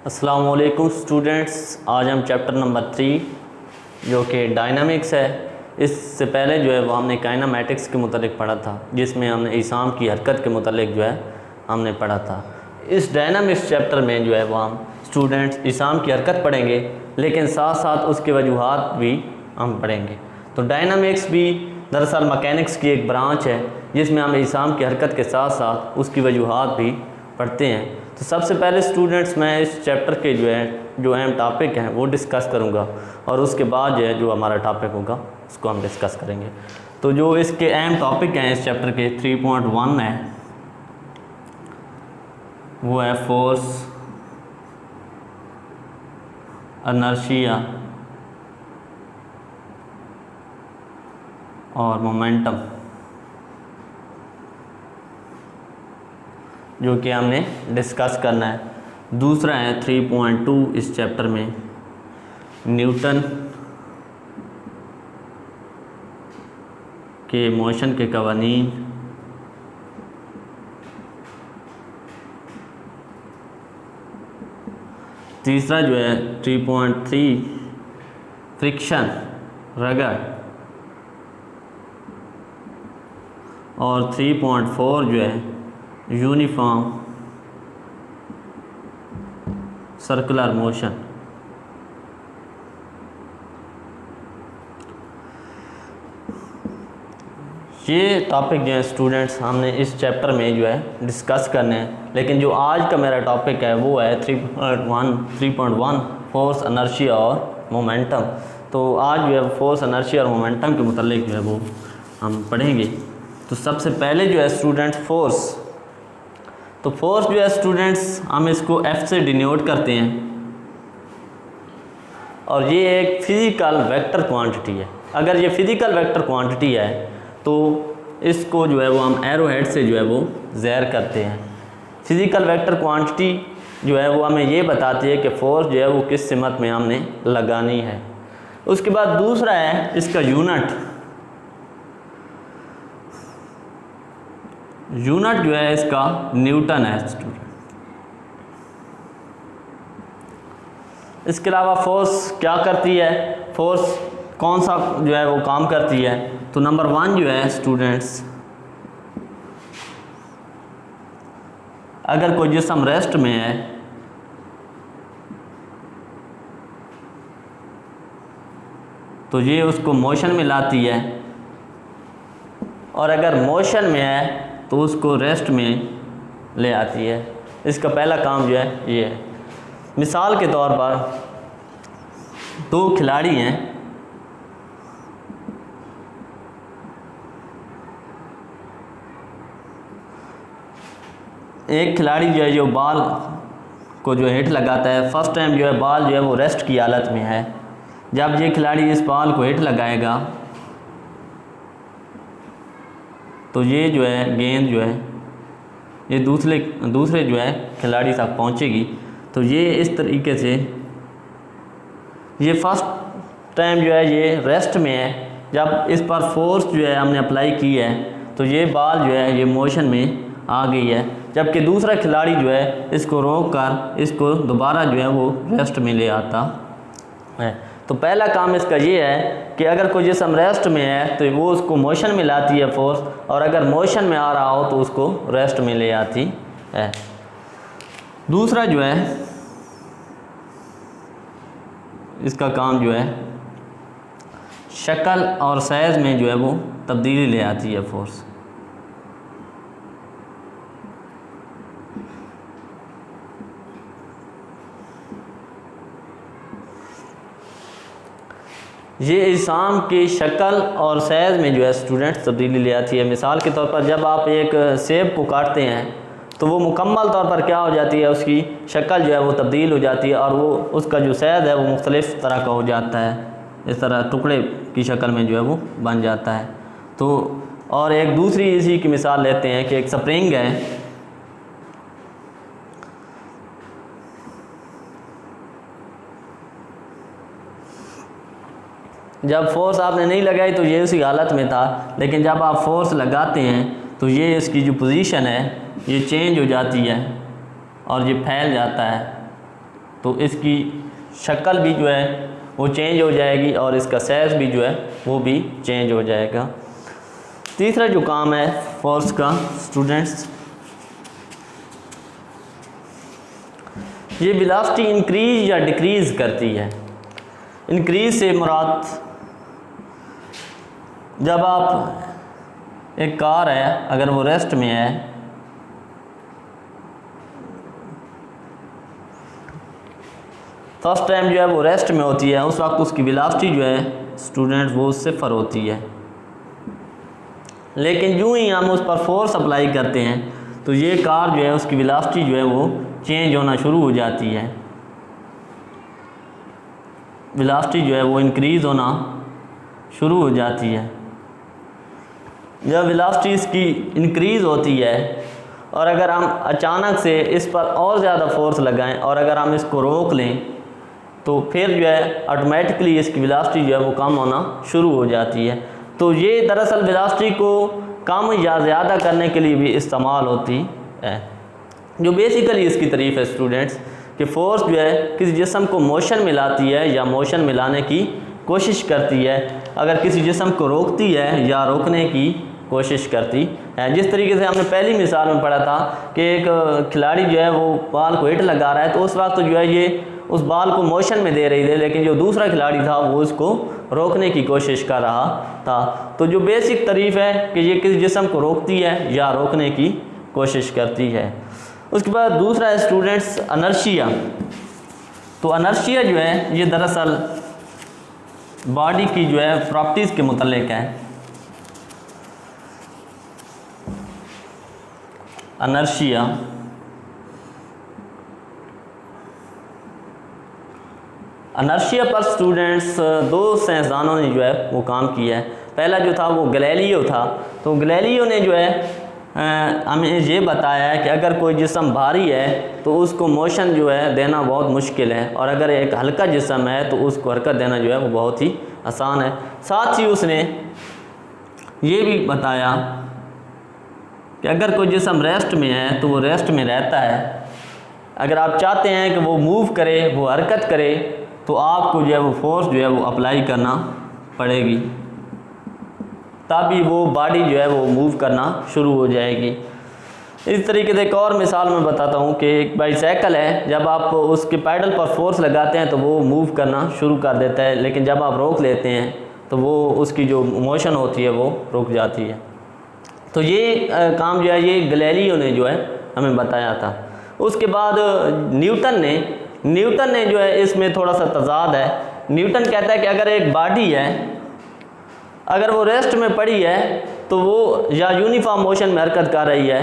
अस्सलाम वालेकुम स्टूडेंट्स। आज हम चैप्टर नंबर 3 जो कि डायनामिक्स है, इससे पहले जो है वो हमने काइनेमैटिक्स के मुतालिक पढ़ा था, जिसमें हमने इसाम की हरकत के मुतालिक जो है हमने पढ़ा था। इस डायनामिक्स चैप्टर में जो है वो हम स्टूडेंट्स इसाम की हरकत पढ़ेंगे, लेकिन साथ साथ उसके वजूहात भी हम पढ़ेंगे। तो डायनामिक्स भी दरअसल मैकेनिक्स की एक ब्रांच है, जिसमें हम इसाम की हरकत के साथ साथ उसकी वजूहात भी पढ़ते हैं। तो सबसे पहले स्टूडेंट्स मैं इस चैप्टर के जो अहम टॉपिक हैं वो डिस्कस करूंगा, और उसके बाद जो हमारा टॉपिक होगा उसको हम डिस्कस करेंगे। तो जो इसके अहम टॉपिक हैं इस चैप्टर के 3.1 है, वो है फोर्स, इनर्शिया और मोमेंटम, जो कि हमने डिस्कस करना है। दूसरा है 3.2 इस चैप्टर में न्यूटन के मोशन के कवानीन। तीसरा जो है 3.3 फ्रिक्शन, रगड़, और 3.4 जो है यूनिफॉर्म सर्कुलर मोशन। ये टॉपिक जो है स्टूडेंट्स हमने इस चैप्टर में जो है डिस्कस करने हैं, लेकिन जो आज का मेरा टॉपिक है वो है 3.1 फोर्स, इनर्शिया और मोमेंटम। तो आज जो है फोर्स, इनर्शिया और मोमेंटम के मुतालिक जो है वो हम पढ़ेंगे। तो सबसे पहले जो है स्टूडेंट्स फोर्स, तो फोर्स जो है स्टूडेंट्स हम इसको F से डिनोट करते हैं, और ये एक फिज़िकल वेक्टर क्वांटिटी है। अगर ये फिज़िकल वेक्टर क्वांटिटी है तो इसको जो है वो हम एरो हेड से जो है वो ज़ाहिर करते हैं। फिज़िकल वेक्टर क्वांटिटी जो है वो हमें ये बताती है कि फोर्स जो है वो किस सिमत में हमने लगानी है। उसके बाद दूसरा है इसका यूनिट जो है इसका न्यूटन है स्टूडेंट। इसके अलावा फोर्स क्या करती है, फोर्स कौन सा जो है वो काम करती है। तो नंबर 1 जो है स्टूडेंट्स, अगर कोई जिस्म रेस्ट में है तो ये उसको मोशन में लाती है, और अगर मोशन में है तो उसको रेस्ट में ले आती है। इसका पहला काम जो है ये है। मिसाल के तौर पर 2 खिलाड़ी हैं, एक खिलाड़ी जो है जो बॉल को जो हिट लगाता है, फर्स्ट टाइम जो है बॉल जो है वो रेस्ट की हालत में है। जब ये खिलाड़ी इस बॉल को हिट लगाएगा तो ये जो है गेंद जो है ये दूसरे जो है खिलाड़ी तक पहुंचेगी। तो ये इस तरीके से, ये फर्स्ट टाइम जो है ये रेस्ट में है। जब इस पर फोर्स जो है हमने अप्लाई की है तो ये बॉल जो है ये मोशन में आ गई है, जबकि दूसरा खिलाड़ी जो है इसको रोक कर इसको दोबारा जो है वो रेस्ट में ले आता है। तो पहला काम इसका ये है कि अगर कोई जिस्म रेस्ट में है तो वो उसको मोशन में लाती है फोर्स, और अगर मोशन में आ रहा हो तो उसको रेस्ट में ले आती है। दूसरा जो है इसका काम जो है शक्ल और साइज में जो है वो तब्दीली ले आती है फोर्स। ये इसाम की शक्ल और साइज़ में जो है स्टूडेंट्स तब्दीली ले आती है। मिसाल के तौर पर जब आप एक सेब को काटते हैं तो वो मुकम्मल तौर पर क्या हो जाती है, उसकी शक्ल जो है वो तब्दील हो जाती है, और वो उसका जो साइज़ है वो मुख्तलिफ़ तरह का हो जाता है। इस तरह टुकड़े की शक्ल में जो है वो बन जाता है। तो और एक दूसरी इसी की मिसाल लेते हैं कि एक स्प्रिंग है, जब फोर्स आपने नहीं लगाई तो ये उसी हालत में था, लेकिन जब आप फोर्स लगाते हैं तो ये इसकी जो पोजीशन है ये चेंज हो जाती है और ये फैल जाता है। तो इसकी शक्ल भी जो है वो चेंज हो जाएगी और इसका साइज़ भी जो है वो भी चेंज हो जाएगा। तीसरा जो काम है फोर्स का स्टूडेंट्स, ये वेलोसिटी इंक्रीज या डिक्रीज़ करती है। इंक्रीज से मुराद, जब आप एक कार है अगर वो रेस्ट में है, फर्स्ट टाइम जो है वो रेस्ट में होती है, उस वक्त उसकी वेलोसिटी जो है स्टूडेंट वो 0 होती है। लेकिन यूँ ही हम उस पर फोर्स अप्लाई करते हैं तो ये कार जो है उसकी वेलोसिटी जो है वो चेंज होना शुरू हो जाती है, वेलोसिटी जो है वो इंक्रीज़ होना शुरू हो जाती है। जब वेलोसिटी इसकी इंक्रीज़ होती है और अगर हम अचानक से इस पर और ज़्यादा फोर्स लगाएं और अगर हम इसको रोक लें तो फिर जो है ऑटोमेटिकली इसकी वेलोसिटी जो है वो कम होना शुरू हो जाती है। तो ये दरअसल वेलोसिटी को कम या ज़्यादा करने के लिए भी इस्तेमाल होती है। जो बेसिकली इसकी तारीफ़ है स्टूडेंट्स कि फ़ोर्स जो है किसी जिस्म को मोशन में लाती है या मोशन में लाने की कोशिश करती है, अगर किसी जिस्म को रोकती है या रोकने की कोशिश करती है। जिस तरीके से हमने पहली मिसाल में पढ़ा था कि एक खिलाड़ी जो है वो बॉल को हिट लगा रहा है, तो उस वक्त तो जो है ये उस बॉल को मोशन में दे रही थी, लेकिन जो दूसरा खिलाड़ी था वो उसको रोकने की कोशिश कर रहा था। तो जो बेसिक तारीफ़ है कि ये किसी जिस्म को रोकती है या रोकने की कोशिश करती है। उसके बाद दूसरा है स्टूडेंट्स अनर्शिया। तो अनर्शिया जो है ये दरअसल बॉडी की जो है प्रॉपर्टीज़ के मुतल्लिक है। अनर्शिया अनर्शिया पर स्टूडेंट्स दो साइंसदानों ने जो है वो काम किया है। पहला जो था वो गैलीलियो था। तो गैलीलियो ने जो है हमें ये बताया है कि अगर कोई जिस्म भारी है तो उसको मोशन जो है देना बहुत मुश्किल है, और अगर एक हल्का जिस्म है तो उसको हरकत देना जो है वो बहुत ही आसान है। साथ ही उसने ये भी बताया कि अगर कोई जिस्म रेस्ट में है तो वो रेस्ट में रहता है, अगर आप चाहते हैं कि वो मूव करे, वो हरकत करे, तो आपको जो है वो फोर्स जो है वो अप्लाई करना पड़ेगी, तभी वो बॉडी जो है वो मूव करना शुरू हो जाएगी। इस तरीके से एक और मिसाल मैं बताता हूँ कि एक बाईसाइकिल है, जब आप उसके पैडल पर फोर्स लगाते हैं तो वो मूव करना शुरू कर देता है, लेकिन जब आप रोक लेते हैं तो वो उसकी जो मोशन होती है वो रुक जाती है। तो ये काम जो है ये गैलीलियो ने जो है हमें बताया था। उसके बाद न्यूटन ने जो है इसमें थोड़ा सा तजाद है। न्यूटन कहता है कि अगर एक बॉडी है, अगर वो रेस्ट में पड़ी है तो वो या यूनिफॉर्म मोशन में हरकत कर रही है,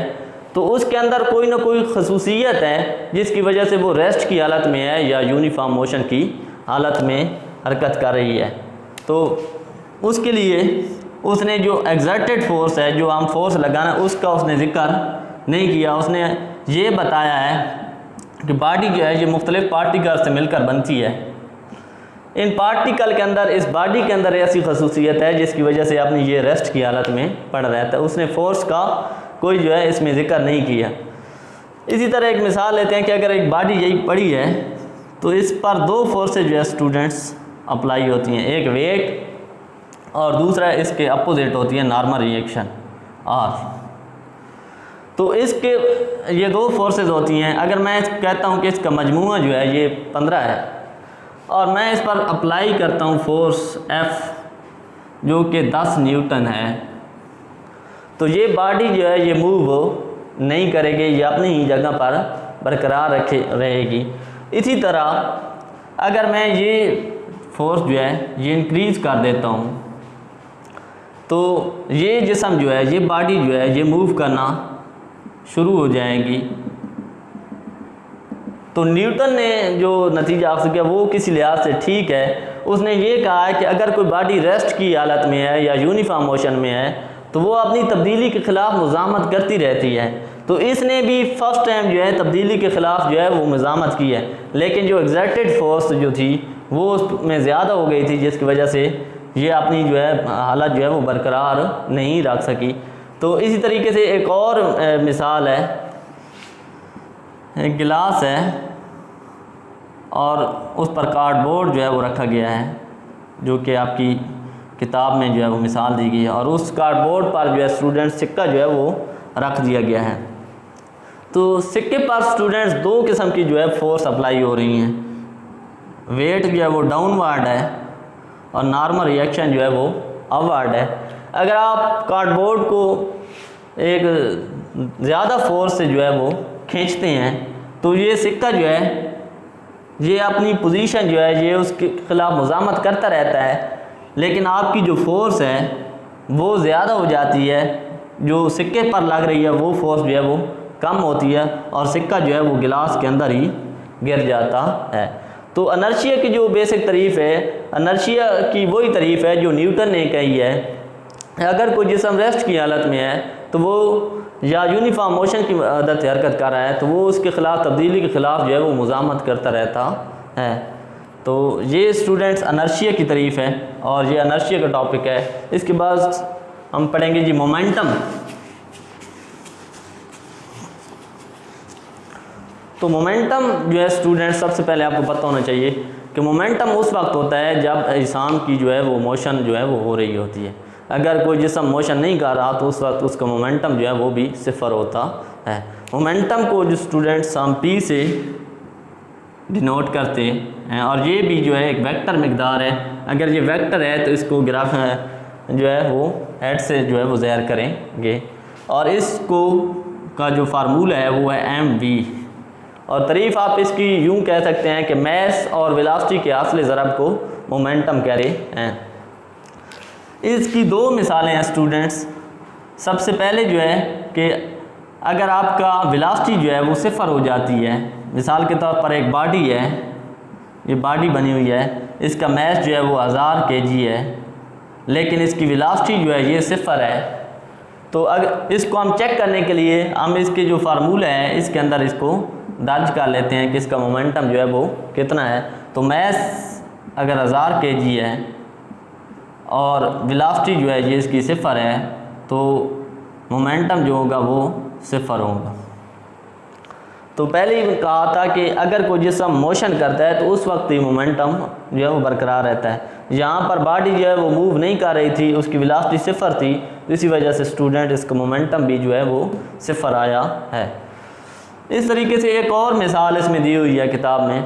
तो उसके अंदर कोई ना कोई खसूसियत है जिसकी वजह से वो रेस्ट की हालत में है या यूनिफॉर्म मोशन की हालत में हरकत कर रही है। तो उसके लिए उसने जो एग्जर्टेड फोर्स है, जो हम फोर्स लगाना, उसका उसने जिक्र नहीं किया। उसने ये बताया है कि बॉडी जो है ये मुख्तलिफ पार्टिकल से मिलकर बनती है। इन पार्टिकल के अंदर, इस बॉडी के अंदर ऐसी खसूसियत है जिसकी वजह से आपने ये रेस्ट की हालत में पड़ रहता है। उसने फोर्स का कोई जो है इसमें जिक्र नहीं किया। इसी तरह एक मिसाल लेते हैं कि अगर एक बॉडी यही पड़ी है तो इस पर दो फोर्सेज जो है स्टूडेंट्स अप्लाई होती हैं, एक वेट और दूसरा इसके अपोजिट होती है नॉर्मल रिएक्शन आर। तो इसके ये दो फोर्सेज होती हैं। अगर मैं कहता हूँ कि इसका मजमूआ जो है ये 15 है और मैं इस पर अप्लाई करता हूँ फोर्स F जो कि 10 न्यूटन है, तो ये बॉडी जो है ये मूव नहीं करेगी, ये अपनी ही जगह पर बरकरार रहेगी। इसी तरह अगर मैं ये फोर्स जो है ये इंक्रीज़ कर देता हूँ तो ये जिस्म जो है, ये बॉडी जो है ये मूव करना शुरू हो जाएगी। तो न्यूटन ने जो नतीजा हासिल किया वो किसी लिहाज से ठीक है। उसने ये कहा है कि अगर कोई बॉडी रेस्ट की हालत में है या यूनिफॉर्म मोशन में है तो वो अपनी तब्दीली के ख़िलाफ़ मुज़ामत करती रहती है। तो इसने भी फर्स्ट टाइम जो है तब्दीली के ख़िलाफ़ जो है वो मुज़ामत की है, लेकिन जो एग्जर्टेड फोर्स जो थी वो उसमें ज़्यादा हो गई थी, जिसकी वजह से ये अपनी जो है हालत जो है वो बरकरार नहीं रख सकी। तो इसी तरीके से एक और मिसाल है, एक गिलास है, और उस पर कार्डबोर्ड जो है वो रखा गया है, जो कि आपकी किताब में जो है वो मिसाल दी गई है, और उस कार्डबोर्ड पर जो है स्टूडेंट सिक्का जो है वो रख दिया गया है। तो सिक्के पर स्टूडेंट्स दो किस्म की जो है फोर्स अप्लाई हो रही हैं, वेट जो है वो डाउनवर्ड है और नॉर्मल रिएक्शन जो है वो अपवर्ड है। अगर आप कार्डबोर्ड को एक ज़्यादा फोर्स से जो है वो खींचते हैं तो ये सिक्का जो है ये अपनी पोजीशन जो है ये उसके ख़िलाफ़ मुज़ामत करता रहता है, लेकिन आपकी जो फोर्स है वो ज़्यादा हो जाती है, जो सिक्के पर लग रही है वो फोर्स जो है वो कम होती है और सिक्का जो है वो गिलास के अंदर ही गिर जाता है। तो अनर्शिया की जो बेसिक तारीफ़ है, अनर्शिया की वही तारीफ़ है जो न्यूटन ने कही है। अगर कोई जिस्म रेस्ट की हालत में है तो वो या यूनिफॉर्म मोशन की मदद से हरकत कर रहा है तो वो उसके ख़िलाफ़ तब्दीली के ख़िलाफ़ जो है वो मुज़ामत करता रहता है। तो ये स्टूडेंट्स अनर्शिया की तारीफ़ है और ये अनर्शिया का टॉपिक है। इसके बाद हम पढ़ेंगे जी मोमेंटम। तो मोमेंटम जो है स्टूडेंट्स सबसे पहले आपको पता होना चाहिए कि मोमेंटम उस वक्त होता है जब अजसाम की जो है वो मोशन जो है वो हो रही होती है। अगर कोई जिस्म मोशन नहीं कर रहा तो उस वक्त उसका मोमेंटम जो है वो भी सिफर होता है। मोमेंटम को जो स्टूडेंट्स हम पी से डिनोट करते हैं और ये भी जो है एक वेक्टर मिकदार है। अगर ये वेक्टर है तो इसको ग्राफ जो है वो हेड से जो है वो ज़ाहिर करेंगे और इसको का जो फार्मूला है वो है mv और तारीफ़ आप इसकी यूँ कह सकते हैं कि मैस और वेलोसिटी के हासिल ज़रब को मोमेंटम कह रहे हैं। इसकी दो मिसालें हैं स्टूडेंट्स। सबसे पहले जो है कि अगर आपका वेलोसिटी जो है वो सिफर हो जाती है, मिसाल के तौर पर एक बॉडी है, ये बॉडी बनी हुई है, इसका मैस जो है वो 1000 kg है, लेकिन इसकी वेलोसिटी जो है ये सिफर है। तो अगर इसको हम चेक करने के लिए हम इसके जो फार्मूला है इसके अंदर इसको दर्ज कर लेते हैं कि इसका मोमेंटम जो है वो कितना है। तो मैस अगर 1000 kg है और वेलोसिटी जो है ये इसकी सिफर है तो मोमेंटम जो होगा वो सिफर होगा। तो पहले ही कहा था कि अगर कोई जिस्म मोशन करता है तो उस वक्त ही मोमेंटम जो है वो बरकरार रहता है। यहाँ पर बॉडी जो है वो मूव नहीं कर रही थी, उसकी वेलोसिटी सिफर थी, इसी वजह से स्टूडेंट इसका मोमेंटम भी जो है वो सिफर आया है। इस तरीके से एक और मिसाल इसमें दी हुई है किताब में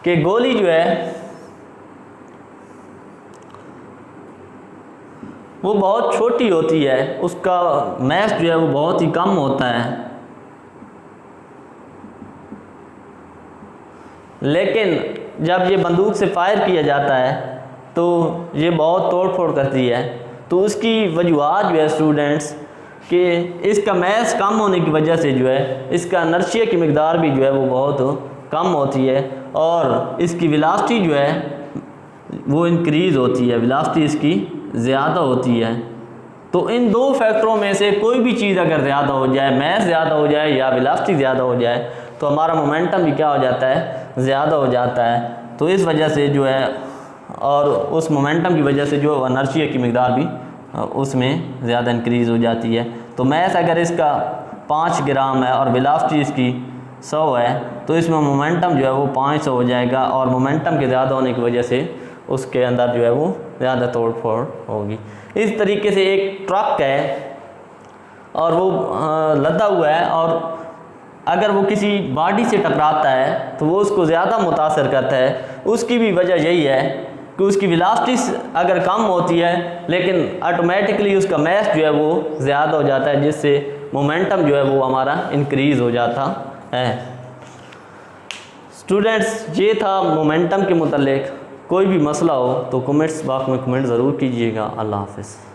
कि गोली जो है वो बहुत छोटी होती है, उसका मैस जो है वो बहुत ही कम होता है, लेकिन जब ये बंदूक से फायर किया जाता है तो ये बहुत तोड़ फोड़ करती है। तो उसकी वजूहत जो है स्टूडेंट्स कि इसका मैस कम होने की वजह से जो है इसका इनर्शिया की मिकदार भी जो है वो बहुत कम होती है और इसकी वेलोसिटी जो है वो इंक्रीज़ होती है, वेलोसिटी इसकी ज़्यादा होती है। तो इन दो फैक्टरों में से कोई भी चीज़ अगर ज़्यादा हो जाए, मैस ज़्यादा हो जाए या वेलोसिटी ज़्यादा हो जाए तो हमारा मोमेंटम भी क्या हो जाता है, ज़्यादा हो जाता है। तो इस वजह से जो है और उस मोमेंटम की वजह से जो इनर्शिया की मिकदार भी उसमें ज़्यादा इंक्रीज़ हो जाती है। तो मैस अगर इसका 5 ग्राम है और वेलोसिटी इसकी 100 है तो इसमें मोमेंटम जो है वो 500 हो जाएगा और मोमेंटम के ज़्यादा होने की वजह से उसके अंदर जो है वो ज़्यादा तोड़ फोड़ होगी। इस तरीके से एक ट्रक है और वो लदा हुआ है और अगर वो किसी बॉडी से टकराता है तो वो उसको ज़्यादा मुतासर करता है। उसकी भी वजह यही है कि उसकी वेलोसिटी अगर कम होती है लेकिन ऑटोमेटिकली उसका मैस जो है वो ज़्यादा हो जाता है, जिससे मोमेंटम जो है वो हमारा इंक्रीज़ हो जाता है। स्टूडेंट्स ये था मोमेंटम के मुतालिक। कोई भी मसला हो तो कमेंट्स बॉक्स में कमेंट ज़रूर कीजिएगा। अल्लाह हाफ़िज़।